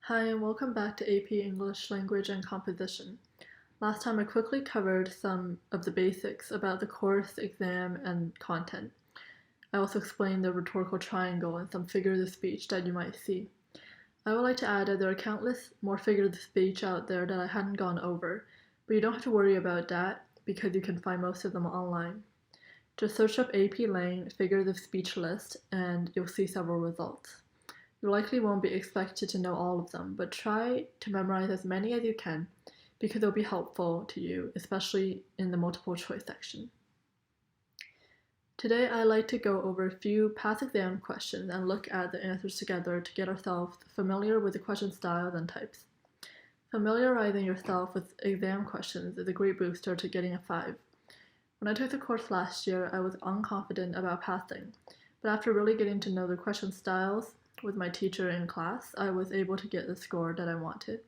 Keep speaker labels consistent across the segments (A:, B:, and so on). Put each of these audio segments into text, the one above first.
A: Hi, and welcome back to AP English Language and Composition. Last time I quickly covered some of the basics about the course, exam, and content. I also explained the rhetorical triangle and some figures of speech that you might see. I would like to add that there are countless more figures of speech out there that I hadn't gone over, but you don't have to worry about that because you can find most of them online. Just search up AP Lang figures of speech list and you'll see several results. You likely won't be expected to know all of them, but try to memorize as many as you can because they'll be helpful to you, especially in the multiple choice section. Today, I'd like to go over a few past exam questions and look at the answers together to get ourselves familiar with the question styles and types. Familiarizing yourself with exam questions is a great booster to getting a 5. When I took the course last year, I was unconfident about passing, but after really getting to know the question styles with my teacher in class, I was able to get the score that I wanted.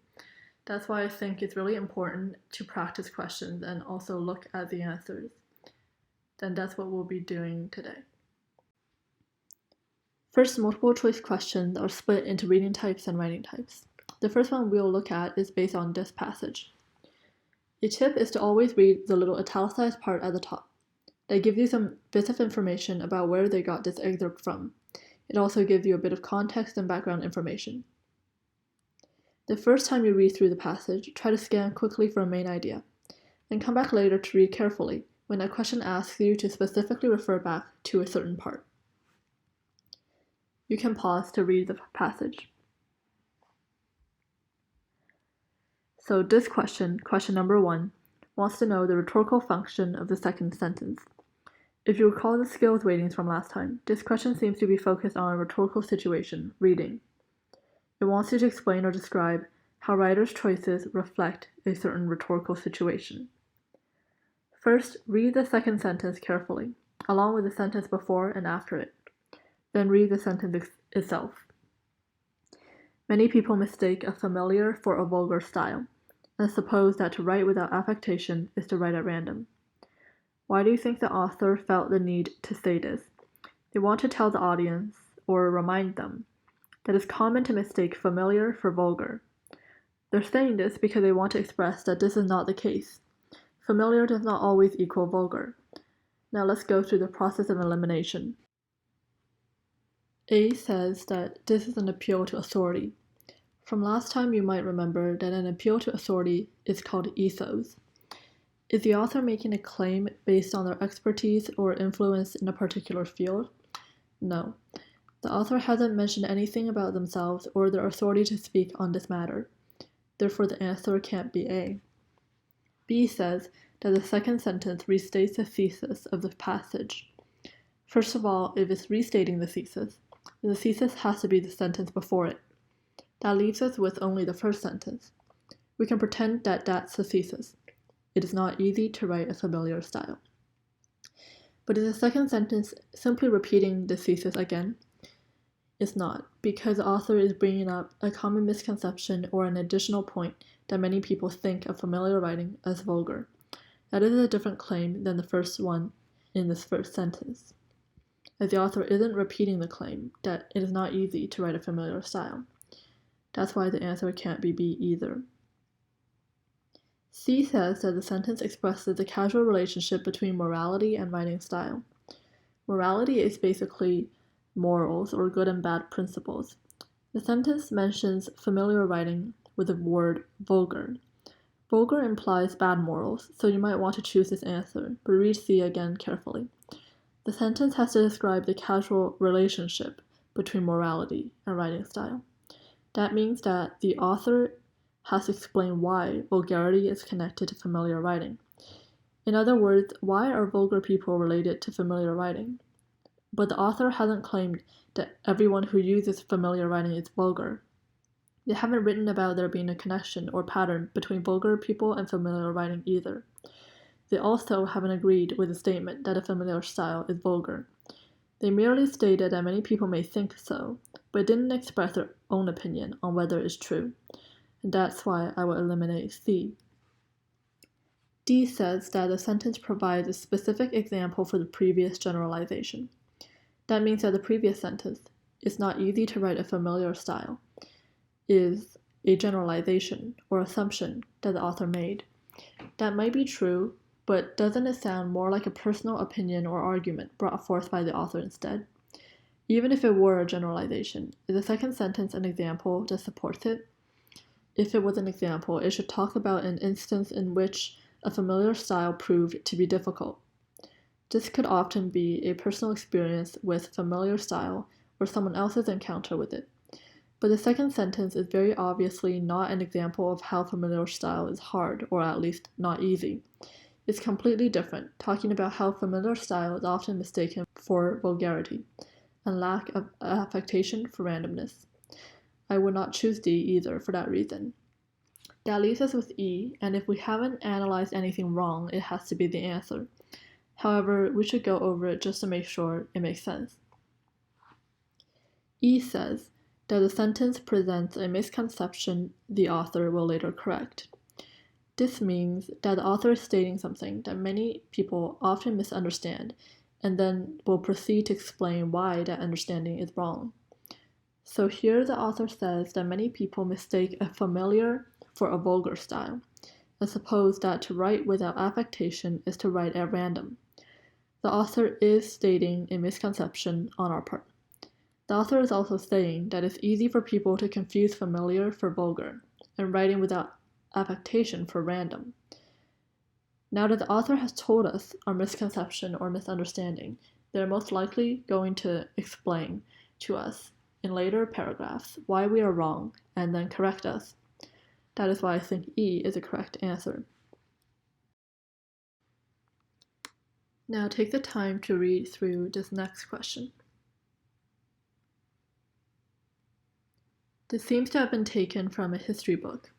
A: That's why I think it's really important to practice questions and also look at the answers. Then that's what we'll be doing today. First, multiple choice questions are split into reading types and writing types. The first one we'll look at is based on this passage. A tip is to always read the little italicized part at the top. That gives you some bits of information about where they got this excerpt from. It also gives you a bit of context and background information. The first time you read through the passage, try to scan quickly for a main idea, then come back later to read carefully when a question asks you to specifically refer back to a certain part. You can pause to read the passage. So this question number 1, wants to know the rhetorical function of the second sentence. If you recall the skills ratings from last time, this question seems to be focused on a rhetorical situation, reading. It wants you to explain or describe how writers' choices reflect a certain rhetorical situation. First, read the second sentence carefully, along with the sentence before and after it. Then read the sentence itself. Many people mistake a familiar for a vulgar style, and suppose that to write without affectation is to write at random. Why do you think the author felt the need to say this? They want to tell the audience, or remind them, that it's common to mistake familiar for vulgar. They're saying this because they want to express that this is not the case. Familiar does not always equal vulgar. Now let's go through the process of elimination. A says that this is an appeal to authority. From last time you might remember that an appeal to authority is called ethos. Is the author making a claim based on their expertise or influence in a particular field? No. The author hasn't mentioned anything about themselves or their authority to speak on this matter. Therefore, the answer can't be A. B says that the second sentence restates the thesis of the passage. First of all, if it's restating the thesis has to be the sentence before it. That leaves us with only the first sentence. We can pretend that that's the thesis. It is not easy to write a familiar style. But is the second sentence simply repeating the thesis again? It's not, because the author is bringing up a common misconception or an additional point that many people think of familiar writing as vulgar. That is a different claim than the first one in this first sentence, as the author isn't repeating the claim that it is not easy to write a familiar style. That's why the answer can't be B either. C says that the sentence expresses the casual relationship between morality and writing style. Morality is basically morals or good and bad principles. The sentence mentions familiar writing with the word vulgar. Vulgar implies bad morals, so you might want to choose this answer, but read C again carefully. The sentence has to describe the casual relationship between morality and writing style. That means that the author has to explain why vulgarity is connected to familiar writing. In other words, why are vulgar people related to familiar writing? But the author hasn't claimed that everyone who uses familiar writing is vulgar. They haven't written about there being a connection or pattern between vulgar people and familiar writing either. They also haven't agreed with the statement that a familiar style is vulgar. They merely stated that many people may think so, but didn't express their own opinion on whether it's true. And that's why I will eliminate C. D says that the sentence provides a specific example for the previous generalization. That means that the previous sentence, "It's not easy to write a familiar style," is a generalization or assumption that the author made. That might be true, but doesn't it sound more like a personal opinion or argument brought forth by the author instead? Even if it were a generalization, is the second sentence an example that supports it? If it was an example, it should talk about an instance in which a familiar style proved to be difficult. This could often be a personal experience with familiar style or someone else's encounter with it. But the second sentence is very obviously not an example of how familiar style is hard, or at least not easy. It's completely different, talking about how familiar style is often mistaken for vulgarity, and lack of affectation for randomness. I would not choose D either for that reason. That leaves us with E, and if we haven't analyzed anything wrong, it has to be the answer. However, we should go over it just to make sure it makes sense. E says that the sentence presents a misconception the author will later correct. This means that the author is stating something that many people often misunderstand, and then will proceed to explain why that understanding is wrong. So here the author says that many people mistake a familiar for a vulgar style, and suppose that to write without affectation is to write at random. The author is stating a misconception on our part. The author is also saying that it's easy for people to confuse familiar for vulgar, and writing without affectation for random. Now that the author has told us our misconception or misunderstanding, they're most likely going to explain to us in later paragraphs why we are wrong and then correct us. That is why I think E is a correct answer. Now take the time to read through this next question. This seems to have been taken from a history book.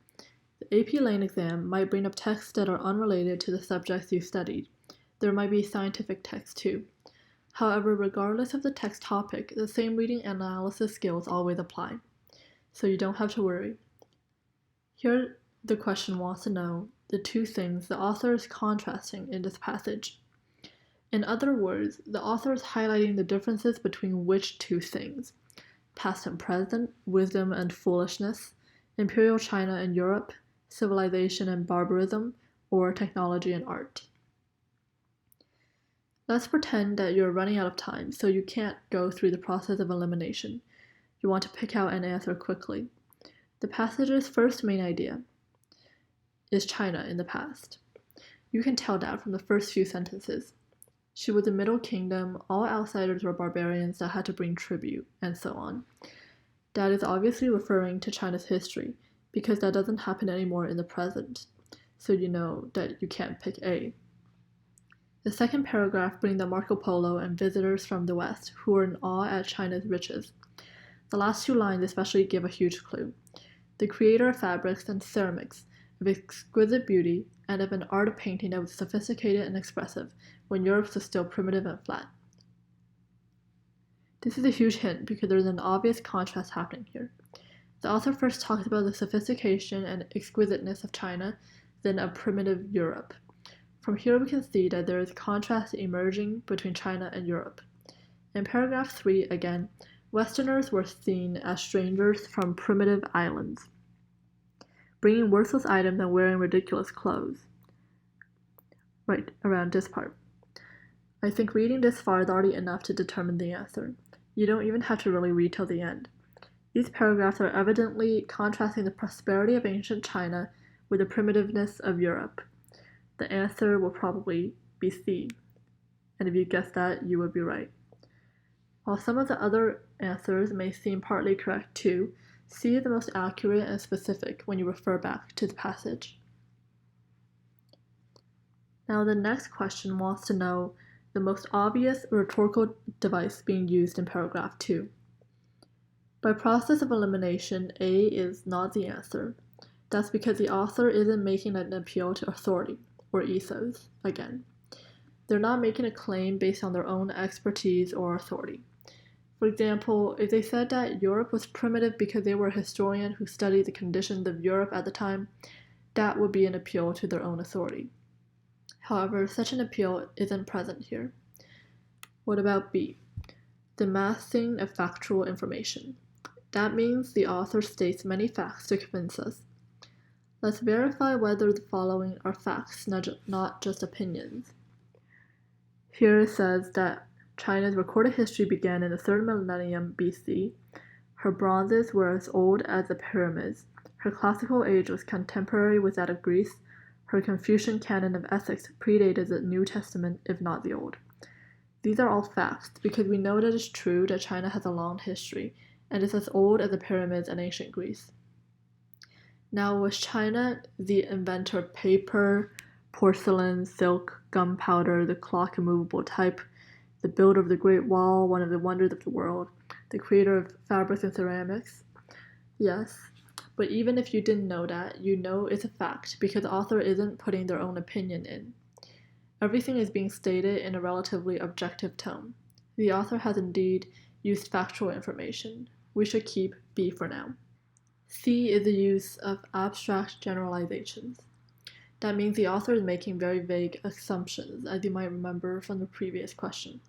A: The AP Lane exam might bring up texts that are unrelated to the subjects you studied. There might be scientific texts too. However, regardless of the text topic, the same reading and analysis skills always apply, so you don't have to worry. Here, the question wants to know the two things the author is contrasting in this passage. In other words, the author is highlighting the differences between which two things: past and present, wisdom and foolishness, imperial China and Europe, civilization and barbarism, or technology and art. Let's pretend that you're running out of time, so you can't go through the process of elimination. You want to pick out an answer quickly. The passage's first main idea is China in the past. You can tell that from the first few sentences. She was a Middle Kingdom, all outsiders were barbarians that had to bring tribute, and so on. That is obviously referring to China's history, because that doesn't happen anymore in the present, so you know that you can't pick A. The second paragraph brings the Marco Polo and visitors from the West who were in awe at China's riches. The last two lines especially give a huge clue. The creator of fabrics and ceramics, of exquisite beauty, and of an art of painting that was sophisticated and expressive, when Europe was still primitive and flat. This is a huge hint because there's an obvious contrast happening here. The author first talks about the sophistication and exquisiteness of China, then of primitive Europe. From here we can see that there is contrast emerging between China and Europe. In paragraph 3, again, Westerners were seen as strangers from primitive islands, bringing worthless items and wearing ridiculous clothes. Right around this part. I think reading this far is already enough to determine the answer. You don't even have to really read till the end. These paragraphs are evidently contrasting the prosperity of ancient China with the primitiveness of Europe. The answer will probably be C, and if you guessed that, you would be right. While some of the other answers may seem partly correct too, C is the most accurate and specific when you refer back to the passage. Now the next question wants to know the most obvious rhetorical device being used in paragraph 2. By process of elimination, A is not the answer. That's because the author isn't making an appeal to authority, or ethos, again. They're not making a claim based on their own expertise or authority. For example, if they said that Europe was primitive because they were a historian who studied the conditions of Europe at the time, that would be an appeal to their own authority. However, such an appeal isn't present here. What about B? The massing of factual information. That means the author states many facts to convince us. Let's verify whether the following are facts, not just opinions. Here it says that China's recorded history began in the 3rd millennium BC. Her bronzes were as old as the pyramids. Her classical age was contemporary with that of Greece. Her Confucian canon of ethics predated the New Testament, if not the Old. These are all facts because we know that it is true that China has a long history and is as old as the pyramids and ancient Greece. Now, was China the inventor of paper, porcelain, silk, gunpowder, the clock and movable type, the builder of the Great Wall, one of the wonders of the world, the creator of fabrics and ceramics? Yes, but even if you didn't know that, you know it's a fact because the author isn't putting their own opinion in. Everything is being stated in a relatively objective tone. The author has indeed used factual information. We should keep B for now. C is the use of abstract generalizations. That means the author is making very vague assumptions, as you might remember from the previous question.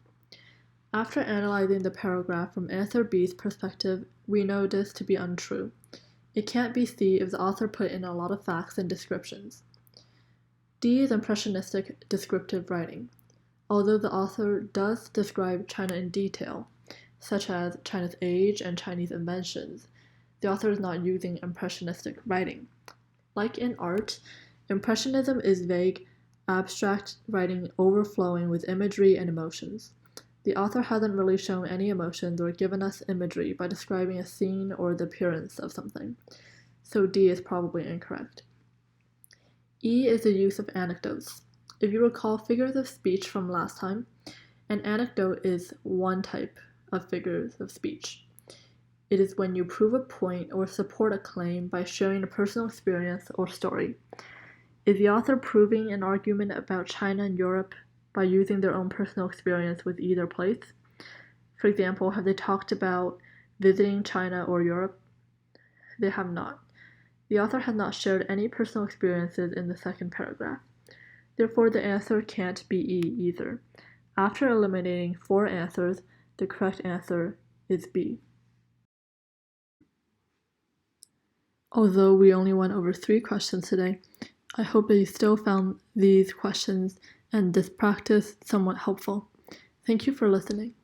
A: After analyzing the paragraph from answer B's perspective, we know this to be untrue. It can't be C if the author put in a lot of facts and descriptions. D is impressionistic descriptive writing. Although the author does describe China in detail, such as China's age and Chinese inventions, the author is not using impressionistic writing. Like in art, Impressionism is vague, abstract writing overflowing with imagery and emotions. The author hasn't really shown any emotions or given us imagery by describing a scene or the appearance of something, so D is probably incorrect. E is the use of anecdotes. If you recall figures of speech from last time, an anecdote is one type of figures of speech. It is when you prove a point or support a claim by sharing a personal experience or story. Is the author proving an argument about China and Europe by using their own personal experience with either place? For example, have they talked about visiting China or Europe? They have not. The author has not shared any personal experiences in the second paragraph. Therefore, the answer can't be E either. After eliminating 4 answers, the correct answer is B. Although we only went over 3 questions today, I hope that you still found these questions and this practice somewhat helpful. Thank you for listening.